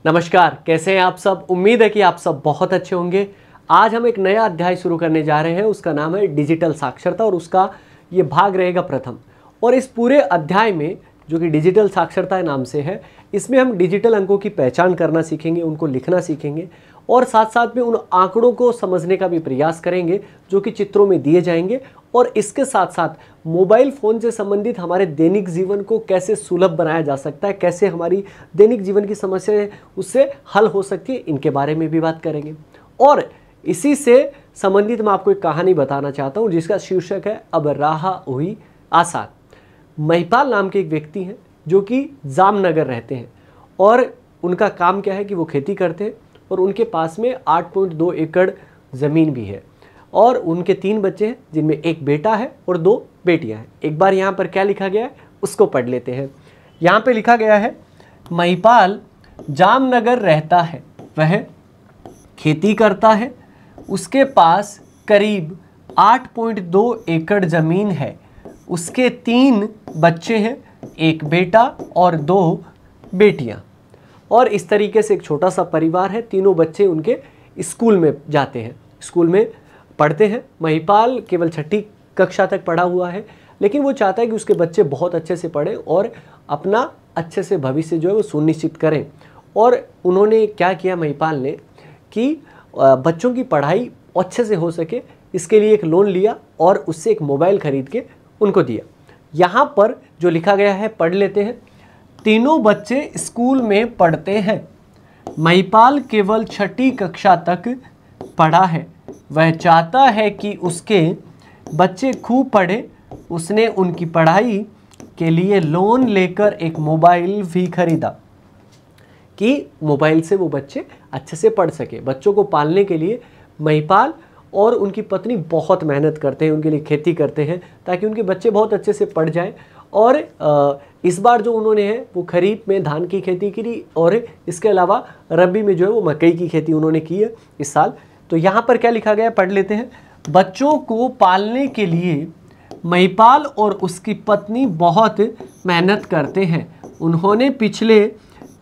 नमस्कार, कैसे हैं आप सब। उम्मीद है कि आप सब बहुत अच्छे होंगे। आज हम एक नया अध्याय शुरू करने जा रहे हैं, उसका नाम है डिजिटल साक्षरता और उसका ये भाग रहेगा प्रथम। और इस पूरे अध्याय में जो कि डिजिटल साक्षरता नाम से है, इसमें हम डिजिटल अंकों की पहचान करना सीखेंगे, उनको लिखना सीखेंगे और साथ साथ में उन आंकड़ों को समझने का भी प्रयास करेंगे जो कि चित्रों में दिए जाएंगे। और इसके साथ साथ मोबाइल फ़ोन से संबंधित हमारे दैनिक जीवन को कैसे सुलभ बनाया जा सकता है, कैसे हमारी दैनिक जीवन की समस्याएं उससे हल हो सकती है, इनके बारे में भी बात करेंगे। और इसी से संबंधित मैं आपको एक कहानी बताना चाहता हूँ जिसका शीर्षक है अब राह हुई आसान। महिपाल नाम के एक व्यक्ति हैं जो कि जामनगर रहते हैं और उनका काम क्या है कि वो खेती करते हैं और उनके पास में 8.2 एकड़ ज़मीन भी है और उनके 3 बच्चे हैं जिनमें एक बेटा है और 2 बेटियां हैं। एक बार यहाँ पर क्या लिखा गया है उसको पढ़ लेते हैं। यहाँ पे लिखा गया है, महिपाल जामनगर रहता है, वह खेती करता है, उसके पास करीब 8.2 एकड़ ज़मीन है, उसके 3 बच्चे हैं, एक बेटा और 2 बेटियां। और इस तरीके से एक छोटा सा परिवार है। तीनों बच्चे उनके स्कूल में जाते हैं, स्कूल में पढ़ते हैं। महिपाल केवल 6ठी कक्षा तक पढ़ा हुआ है, लेकिन वो चाहता है कि उसके बच्चे बहुत अच्छे से पढ़ें और अपना अच्छे से भविष्य जो है वो सुनिश्चित करें। और उन्होंने क्या किया महिपाल ने कि बच्चों की पढ़ाई अच्छे से हो सके, इसके लिए एक लोन लिया और उससे एक मोबाइल खरीद के उनको दिया। यहाँ पर जो लिखा गया है पढ़ लेते हैं। तीनों बच्चे स्कूल में पढ़ते हैं, महिपाल केवल 6ठी कक्षा तक पढ़ा है, वह चाहता है कि उसके बच्चे खूब पढ़े। उसने उनकी पढ़ाई के लिए लोन लेकर एक मोबाइल भी खरीदा कि मोबाइल से वो बच्चे अच्छे से पढ़ सके। बच्चों को पालने के लिए महिपाल और उनकी पत्नी बहुत मेहनत करते हैं, उनके लिए खेती करते हैं ताकि उनके बच्चे बहुत अच्छे से पढ़ जाएं। और इस बार जो उन्होंने है वो खरीफ में धान की खेती की और इसके अलावा रबी में जो है वो मकई की खेती उन्होंने की है इस साल। तो यहाँ पर क्या लिखा गया है पढ़ लेते हैं। बच्चों को पालने के लिए महिपाल और उसकी पत्नी बहुत मेहनत करते हैं। उन्होंने पिछले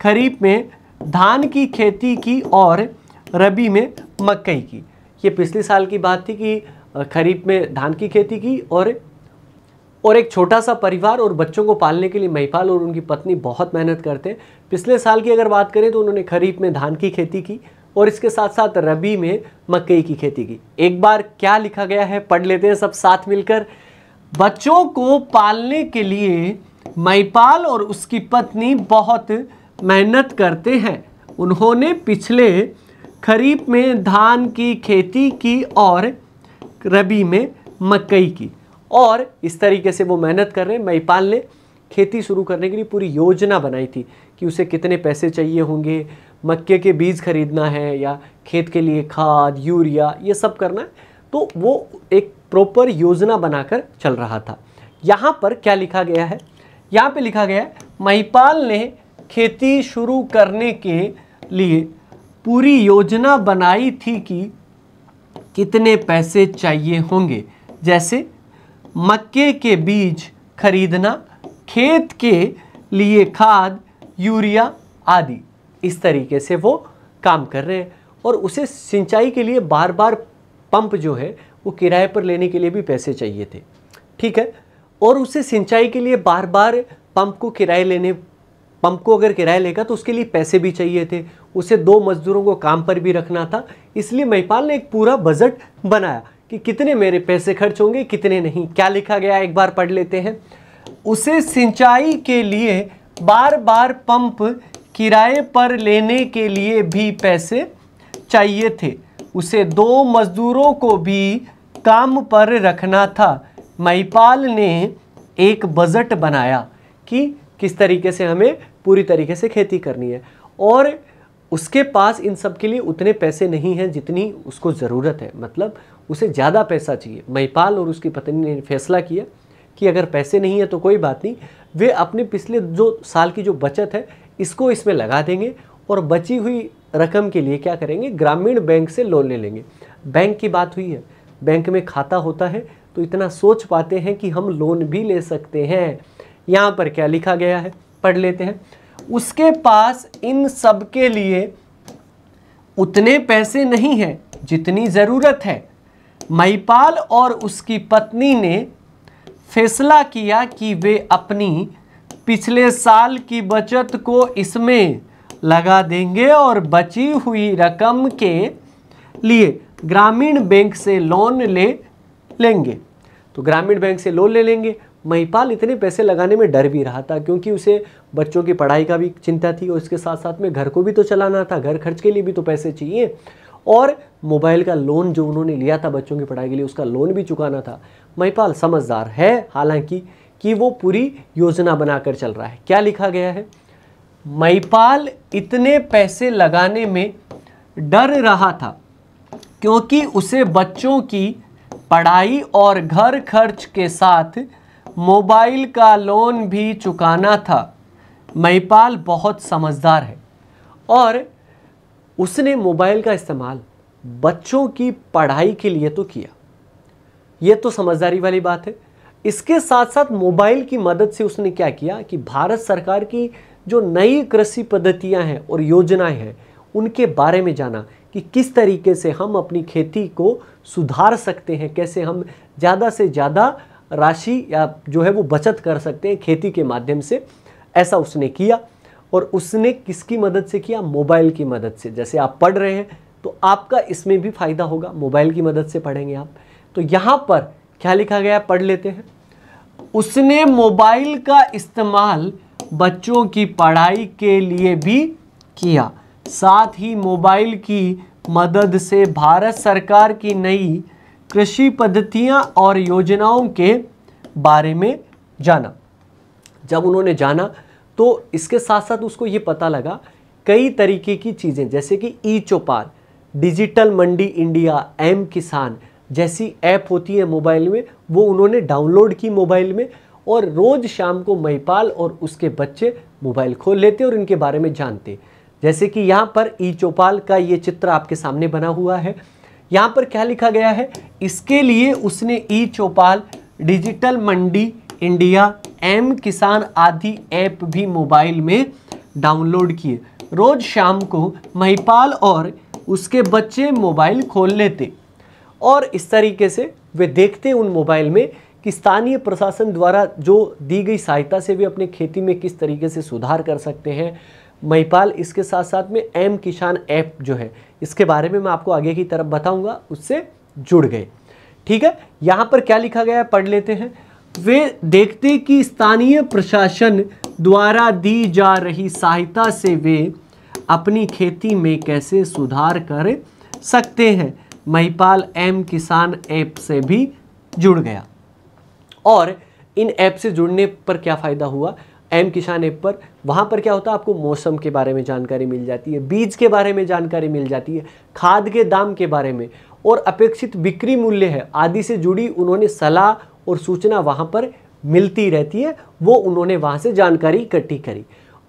खरीफ में धान की खेती की और रबी में मकई की। ये पिछले साल की बात थी कि खरीफ में धान की खेती की और एक छोटा सा परिवार और बच्चों को पालने के लिए महिपाल और उनकी पत्नी बहुत मेहनत करते हैं। पिछले साल की अगर बात करें तो उन्होंने खरीफ में धान की खेती की और इसके साथ साथ रबी में मकई की खेती की। एक बार क्या लिखा गया है पढ़ लेते हैं सब साथ मिलकर। बच्चों को पालने के लिए महिपाल और उसकी पत्नी बहुत मेहनत करते हैं। उन्होंने पिछले खरीफ में धान की खेती की और रबी में मकई की। और इस तरीके से वो मेहनत कर रहे हैं। महिपाल ने खेती शुरू करने के लिए पूरी योजना बनाई थी कि उसे कितने पैसे चाहिए होंगे, मक्के के बीज खरीदना है या खेत के लिए खाद, यूरिया, ये सब करना है। तो वो एक प्रॉपर योजना बनाकर चल रहा था। यहाँ पर क्या लिखा गया है, यहाँ पे लिखा गया है महिपाल ने खेती शुरू करने के लिए पूरी योजना बनाई थी कि कितने पैसे चाहिए होंगे, जैसे मक्के के बीज खरीदना, खेत के लिए खाद, यूरिया आदि। इस तरीके से वो काम कर रहे हैं। और उसे सिंचाई के लिए बार बार पंप जो है वो किराए पर लेने के लिए भी पैसे चाहिए थे, ठीक है। और उसे सिंचाई के लिए बार बार पंप को अगर किराया लेगा तो उसके लिए पैसे भी चाहिए थे। उसे 2 मजदूरों को काम पर भी रखना था। इसलिए महिपाल ने एक पूरा बजट बनाया कि कितने मेरे पैसे खर्च होंगे, कितने नहीं। क्या लिखा गया एक बार पढ़ लेते हैं। उसे सिंचाई के लिए बार बार पंप किराए पर लेने के लिए भी पैसे चाहिए थे। उसे 2 मजदूरों को भी काम पर रखना था। महिपाल ने एक बजट बनाया कि किस तरीके से हमें पूरी तरीके से खेती करनी है और उसके पास इन सब के लिए उतने पैसे नहीं हैं जितनी उसको ज़रूरत है। मतलब उसे ज़्यादा पैसा चाहिए। महिपाल और उसकी पत्नी ने फैसला किया कि अगर पैसे नहीं है तो कोई बात नहीं, वे अपने पिछले जो साल की जो बचत है इसको इसमें लगा देंगे और बची हुई रकम के लिए क्या करेंगे, ग्रामीण बैंक से लोन ले लेंगे। बैंक की बात हुई है, बैंक में खाता होता है तो इतना सोच पाते हैं कि हम लोन भी ले सकते हैं। यहाँ पर क्या लिखा गया है पढ़ लेते हैं। उसके पास इन सब के लिए उतने पैसे नहीं हैं जितनी ज़रूरत है। महिपाल और उसकी पत्नी ने फैसला किया कि वे अपनी पिछले साल की बचत को इसमें लगा देंगे और बची हुई रकम के लिए ग्रामीण बैंक से लोन ले लेंगे। तो ग्रामीण बैंक से लोन ले लेंगे। महिपाल इतने पैसे लगाने में डर भी रहा था, क्योंकि उसे बच्चों की पढ़ाई का भी चिंता थी और इसके साथ साथ में घर को भी तो चलाना था, घर खर्च के लिए भी तो पैसे चाहिए, और मोबाइल का लोन जो उन्होंने लिया था बच्चों की पढ़ाई के लिए उसका लोन भी चुकाना था। महिपाल समझदार है हालांकि कि वो पूरी योजना बनाकर चल रहा है। क्या लिखा गया है? महिपाल इतने पैसे लगाने में डर रहा था क्योंकि उसे बच्चों की पढ़ाई और घर खर्च के साथ मोबाइल का लोन भी चुकाना था। महिपाल बहुत समझदार है और उसने मोबाइल का इस्तेमाल बच्चों की पढ़ाई के लिए तो किया, ये तो समझदारी वाली बात है। इसके साथ साथ मोबाइल की मदद से उसने क्या किया कि भारत सरकार की जो नई कृषि पद्धतियां हैं और योजनाएं हैं उनके बारे में जाना कि किस तरीके से हम अपनी खेती को सुधार सकते हैं, कैसे हम ज़्यादा से ज़्यादा राशि या जो है वो बचत कर सकते हैं खेती के माध्यम से। ऐसा उसने किया और उसने किसकी मदद से किया? मोबाइल की मदद से। जैसे आप पढ़ रहे हैं तो आपका इसमें भी फ़ायदा होगा, मोबाइल की मदद से पढ़ेंगे आप। तो यहाँ पर क्या लिखा गया है, पढ़ लेते हैं। उसने मोबाइल का इस्तेमाल बच्चों की पढ़ाई के लिए भी किया, साथ ही मोबाइल की मदद से भारत सरकार की नई कृषि पद्धतियां और योजनाओं के बारे में जाना। जब उन्होंने जाना तो इसके साथ साथ उसको ये पता लगा कई तरीके की चीज़ें, जैसे कि ई चौपाल, डिजिटल मंडी इंडिया, एम किसान जैसी ऐप होती है मोबाइल में, वो उन्होंने डाउनलोड की मोबाइल में, और रोज़ शाम को महिपाल और उसके बच्चे मोबाइल खोल लेते और इनके बारे में जानते। जैसे कि यहाँ पर ई चौपाल का ये चित्र आपके सामने बना हुआ है। यहाँ पर क्या लिखा गया है? इसके लिए उसने ई चौपाल, डिजिटल मंडी इंडिया, एम किसान आदि ऐप भी मोबाइल में डाउनलोड किए। रोज़ शाम को महिपाल और उसके बच्चे मोबाइल खोल लेते और इस तरीके से वे देखते उन मोबाइल में कि स्थानीय प्रशासन द्वारा जो दी गई सहायता से वे अपने खेती में किस तरीके से सुधार कर सकते हैं। महिपाल इसके साथ साथ में एम किसान ऐप जो है इसके बारे में मैं आपको आगे की तरफ बताऊंगा, उससे जुड़ गए। ठीक है, यहाँ पर क्या लिखा गया है, पढ़ लेते हैं। वे देखते कि स्थानीय प्रशासन द्वारा दी जा रही सहायता से वे अपनी खेती में कैसे सुधार कर सकते हैं। महिपाल एम किसान ऐप से भी जुड़ गया और इन ऐप से जुड़ने पर क्या फ़ायदा हुआ? एम किसान ऐप पर वहाँ पर क्या होता है, आपको मौसम के बारे में जानकारी मिल जाती है, बीज के बारे में जानकारी मिल जाती है, खाद के दाम के बारे में और अपेक्षित बिक्री मूल्य है आदि से जुड़ी उन्होंने सलाह और सूचना वहाँ पर मिलती रहती है। वो उन्होंने वहाँ से जानकारी इकट्ठी करी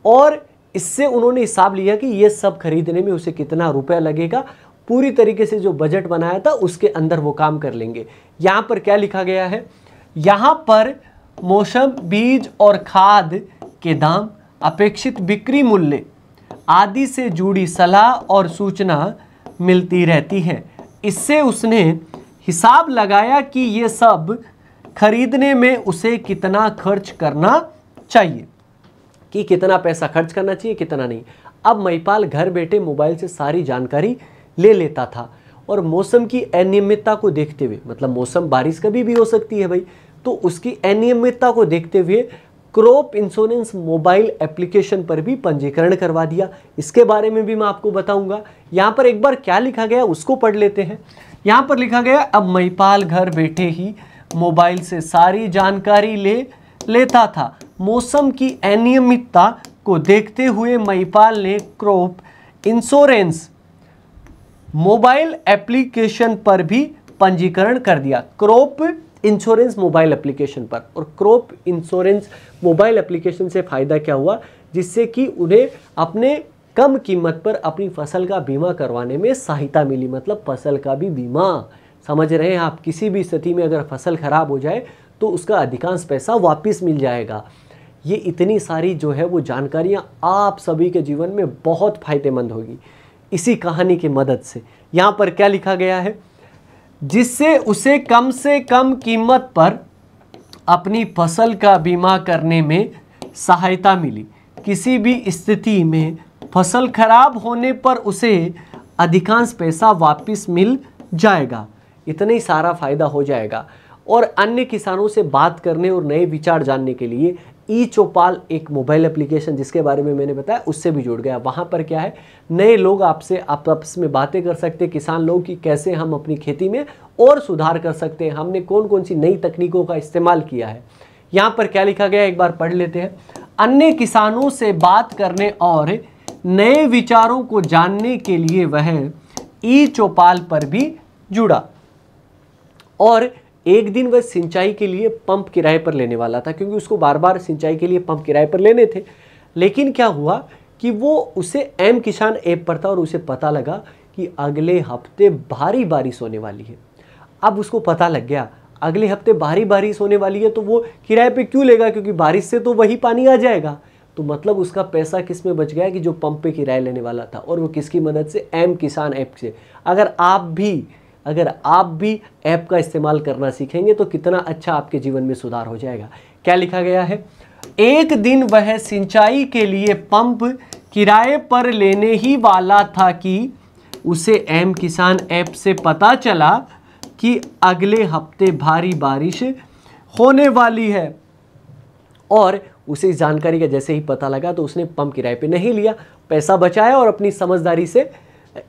और इससे उन्होंने हिसाब लिया कि ये सब खरीदने में उसे कितना रुपया लगेगा। पूरी तरीके से जो बजट बनाया था उसके अंदर वो काम कर लेंगे। यहाँ पर क्या लिखा गया है? यहाँ पर मौसम, बीज और खाद के दाम, अपेक्षित बिक्री मूल्य आदि से जुड़ी सलाह और सूचना मिलती रहती है। इससे उसने हिसाब लगाया कि ये सब खरीदने में उसे कितना खर्च करना चाहिए, कि कितना पैसा खर्च करना चाहिए, कितना नहीं। अब महिपाल घर बैठे मोबाइल से सारी जानकारी ले लेता था और मौसम की अनियमितता को देखते हुए, मतलब मौसम बारिश कभी भी हो सकती है भाई, तो उसकी अनियमितता को देखते हुए क्रॉप इंश्योरेंस मोबाइल एप्लीकेशन पर भी पंजीकरण करवा दिया। इसके बारे में भी मैं आपको बताऊंगा। यहाँ पर एक बार क्या लिखा गया उसको पढ़ लेते हैं। यहाँ पर लिखा गया, अब महिपाल घर बैठे ही मोबाइल से सारी जानकारी ले लेता था। मौसम की अनियमितता को देखते हुए महिपाल ने क्रॉप इंश्योरेंस मोबाइल एप्लीकेशन पर भी पंजीकरण कर दिया। क्रॉप इंश्योरेंस मोबाइल एप्लीकेशन पर, और क्रॉप इंश्योरेंस मोबाइल एप्लीकेशन से फ़ायदा क्या हुआ, जिससे कि उन्हें अपने कम कीमत पर अपनी फसल का बीमा करवाने में सहायता मिली। मतलब फसल का भी बीमा, समझ रहे हैं आप, किसी भी स्थिति में अगर फसल खराब हो जाए तो उसका अधिकांश पैसा वापस मिल जाएगा। ये इतनी सारी जो है वो जानकारियाँ आप सभी के जीवन में बहुत फायदेमंद होगी इसी कहानी की मदद से। यहाँ पर क्या लिखा गया है, जिससे उसे कम से कम कीमत पर अपनी फसल का बीमा करने में सहायता मिली। किसी भी स्थिति में फसल खराब होने पर उसे अधिकांश पैसा वापस मिल जाएगा। इतना ही सारा फायदा हो जाएगा। और अन्य किसानों से बात करने और नए विचार जानने के लिए ई चौपाल एक मोबाइल एप्लीकेशन जिसके बारे में मैंने बताया उससे भी जुड़ गया। वहाँ पर क्या है, नए लोग आपसे आपस में बातें कर सकते हैं, किसान लोग, कि कैसे हम अपनी खेती में और सुधार कर सकते हैं, हमने कौन कौन सी नई तकनीकों का इस्तेमाल किया है। यहाँ पर क्या लिखा गया एक बार पढ़ लेते हैं। अन्य किसानों से बात करने और नए विचारों को जानने के लिए वह ई चौपाल पर भी जुड़ा और एक दिन वह सिंचाई के लिए पंप किराए पर लेने वाला था, क्योंकि उसको बार बार सिंचाई के लिए पंप किराए पर लेने थे। लेकिन क्या हुआ कि वो उसे एम किसान ऐप पर था और उसे पता लगा कि अगले हफ्ते भारी बारिश होने वाली है। अब उसको पता लग गया अगले हफ्ते भारी बारिश होने वाली है, तो वो किराए पे क्यों लेगा, क्योंकि बारिश से तो वही पानी आ जाएगा। तो मतलब उसका पैसा किस में बच गया कि जो पंप पे किराया लेने वाला था, और वो किसकी मदद से, एम किसान ऐप से। अगर आप भी ऐप का इस्तेमाल करना सीखेंगे तो कितना अच्छा आपके जीवन में सुधार हो जाएगा। क्या लिखा गया है, एक दिन वह सिंचाई के लिए पंप किराए पर लेने ही वाला था कि उसे एम किसान ऐप से पता चला कि अगले हफ्ते भारी बारिश होने वाली है। और उसे इस जानकारी का जैसे ही पता लगा तो उसने पंप किराए पे नहीं लिया, पैसा बचाया और अपनी समझदारी से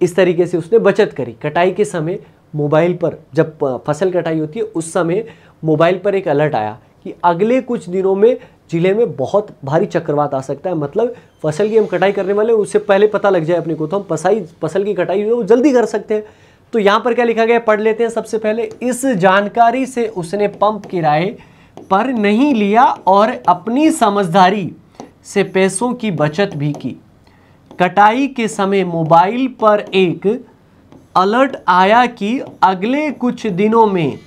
इस तरीके से उसने बचत करी। कटाई के समय मोबाइल पर, जब फसल कटाई होती है उस समय मोबाइल पर एक अलर्ट आया कि अगले कुछ दिनों में जिले में बहुत भारी चक्रवात आ सकता है। मतलब फसल की हम कटाई करने वाले हैं, उससे पहले पता लग जाए अपने को, तो हम फसल की कटाई वो जल्दी कर सकते हैं। तो यहाँ पर क्या लिखा गया पढ़ लेते हैं। सबसे पहले, इस जानकारी से उसने पंप किराए पर नहीं लिया और अपनी समझदारी से पैसों की बचत भी की। कटाई के समय मोबाइल पर एक अलर्ट आया कि अगले कुछ दिनों में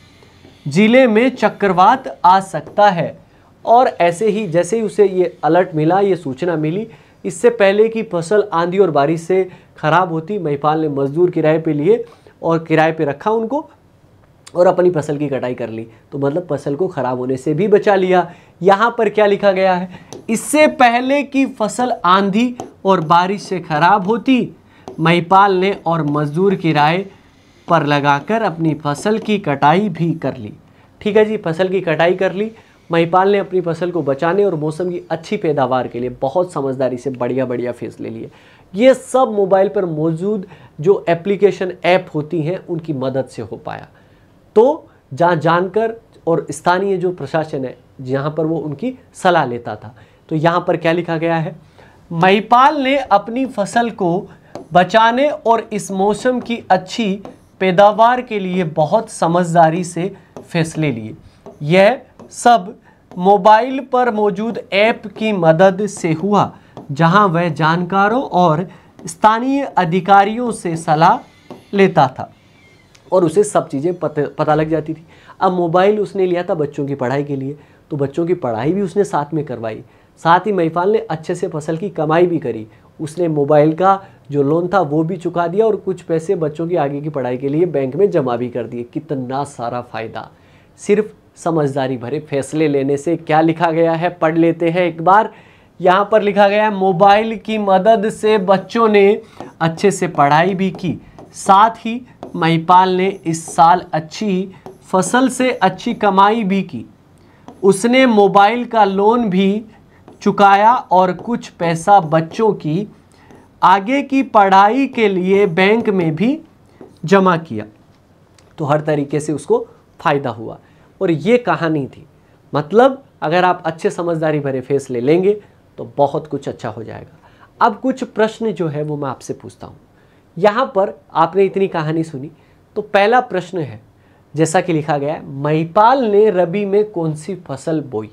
जिले में चक्रवात आ सकता है। और ऐसे ही जैसे ही उसे ये अलर्ट मिला, ये सूचना मिली, इससे पहले कि फसल आंधी और बारिश से खराब होती, महिपाल ने मजदूर किराए पे लिए और किराए पे रखा उनको और अपनी फसल की कटाई कर ली। तो मतलब फसल को खराब होने से भी बचा लिया। यहाँ पर क्या लिखा गया है, इससे पहले कि फसल आंधी और बारिश से खराब होती, महिपाल ने और मजदूर किराए पर लगाकर अपनी फसल की कटाई भी कर ली। ठीक है जी, फसल की कटाई कर ली। महिपाल ने अपनी फसल को बचाने और मौसम की अच्छी पैदावार के लिए बहुत समझदारी से बढ़िया फैसले लिए। ये सब मोबाइल पर मौजूद जो एप्लीकेशन ऐप होती हैं उनकी मदद से हो पाया। तो जहाँ जानकर और स्थानीय जो प्रशासन है जहाँ पर वो उनकी सलाह लेता था। तो यहाँ पर क्या लिखा गया है, महिपाल ने अपनी फसल को बचाने और इस मौसम की अच्छी पैदावार के लिए बहुत समझदारी से फैसले लिए। यह सब मोबाइल पर मौजूद ऐप की मदद से हुआ, जहां वह जानकारों और स्थानीय अधिकारियों से सलाह लेता था और उसे सब चीज़ें पता लग जाती थी। अब मोबाइल उसने लिया था बच्चों की पढ़ाई के लिए, तो बच्चों की पढ़ाई भी उसने साथ में करवाई। साथ ही महिपाल ने अच्छे से फसल की कमाई भी करी। उसने मोबाइल का जो लोन था वो भी चुका दिया और कुछ पैसे बच्चों की आगे की पढ़ाई के लिए बैंक में जमा भी कर दिए। कितना सारा फायदा सिर्फ समझदारी भरे फैसले लेने से। क्या लिखा गया है पढ़ लेते हैं एक बार। यहाँ पर लिखा गया है, मोबाइल की मदद से बच्चों ने अच्छे से पढ़ाई भी की। साथ ही महिपाल ने इस साल अच्छी फसल से अच्छी कमाई भी की। उसने मोबाइल का लोन भी चुकाया और कुछ पैसा बच्चों की आगे की पढ़ाई के लिए बैंक में भी जमा किया। तो हर तरीके से उसको फ़ायदा हुआ और ये कहानी थी। मतलब अगर आप अच्छे समझदारी भरे फैसले लेंगे तो बहुत कुछ अच्छा हो जाएगा। अब कुछ प्रश्न जो है वो मैं आपसे पूछता हूँ। यहाँ पर आपने इतनी कहानी सुनी तो पहला प्रश्न है, जैसा कि लिखा गया है, महिपाल ने रबी में कौन सी फसल बोई,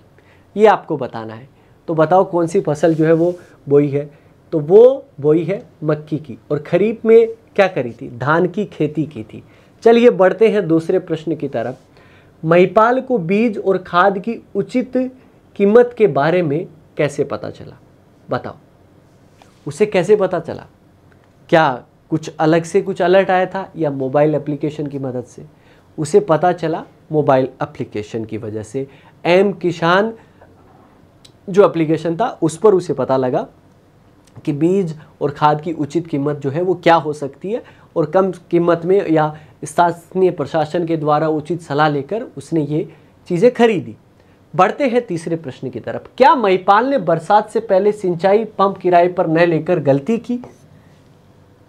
ये आपको बताना है। तो बताओ कौन सी फसल जो है वो बोई है। तो वो बोई है मक्की की। और खरीफ में क्या करी थी, धान की खेती की थी। चलिए बढ़ते हैं दूसरे प्रश्न की तरफ। महिपाल को बीज और खाद की उचित कीमत के बारे में कैसे पता चला? बताओ, उसे कैसे पता चला? क्या कुछ अलग से कुछ अलर्ट आया था या मोबाइल एप्लीकेशन की मदद से? उसे पता चला मोबाइल एप्लीकेशन की वजह से। एम किसान जो एप्लीकेशन था उस पर उसे पता लगा कि बीज और खाद की उचित कीमत जो है वो क्या हो सकती है, और कम कीमत में या स्थानीय प्रशासन के द्वारा उचित सलाह लेकर उसने ये चीज़ें खरीदी। बढ़ते हैं तीसरे प्रश्न की तरफ। क्या महिपाल ने बरसात से पहले सिंचाई पंप किराए पर न लेकर गलती की?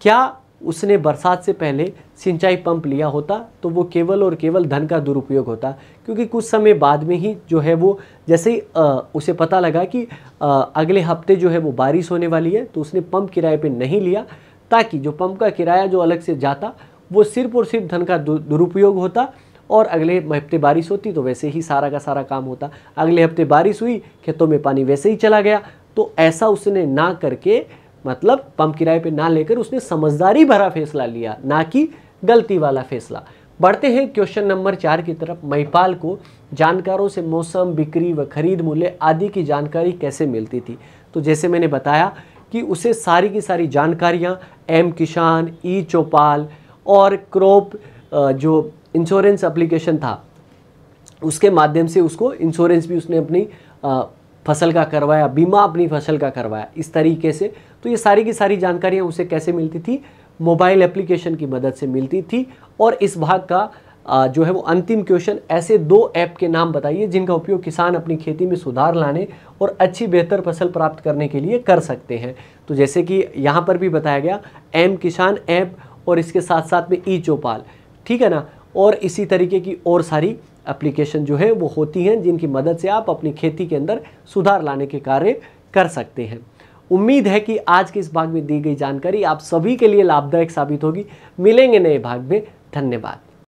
क्या उसने बरसात से पहले सिंचाई पंप लिया होता तो वो केवल और केवल धन का दुरुपयोग होता, क्योंकि कुछ समय बाद में ही जो है वो जैसे ही उसे पता लगा कि अगले हफ्ते जो है वो बारिश होने वाली है, तो उसने पंप किराए पे नहीं लिया, ताकि जो पंप का किराया जो अलग से जाता वो सिर्फ और सिर्फ धन का दुरुपयोग होता, और अगले हफ्ते बारिश होती तो वैसे ही सारा का सारा काम होता। अगले हफ्ते बारिश हुई, खेतों में पानी वैसे ही चला गया। तो ऐसा उसने ना करके, मतलब पंप किराए पे ना लेकर उसने समझदारी भरा फैसला लिया, ना कि गलती वाला फैसला। बढ़ते हैं क्वेश्चन नंबर 4 की तरफ। महिपाल को जानकारों से मौसम, बिक्री व खरीद मूल्य आदि की जानकारी कैसे मिलती थी? तो जैसे मैंने बताया कि उसे सारी की सारी जानकारियाँ एम किसान, ई चौपाल और क्रॉप जो इंश्योरेंस एप्लीकेशन था उसके माध्यम से उसको इंश्योरेंस भी उसने अपनी फसल का करवाया, बीमा अपनी फसल का करवाया, इस तरीके से। तो ये सारी की सारी जानकारियाँ उसे कैसे मिलती थी? मोबाइल एप्लीकेशन की मदद से मिलती थी। और इस भाग का जो है वो अंतिम क्वेश्चन, ऐसे 2 ऐप के नाम बताइए जिनका उपयोग किसान अपनी खेती में सुधार लाने और अच्छी बेहतर फसल प्राप्त करने के लिए कर सकते हैं। तो जैसे कि यहाँ पर भी बताया गया, एम किसान ऐप और इसके साथ साथ में ई चौपाल, ठीक है ना। और इसी तरीके की और सारी एप्लीकेशन जो है वो होती हैं जिनकी मदद से आप अपनी खेती के अंदर सुधार लाने के कार्य कर सकते हैं। उम्मीद है कि आज के इस भाग में दी गई जानकारी आप सभी के लिए लाभदायक साबित होगी। मिलेंगे नए भाग में। धन्यवाद।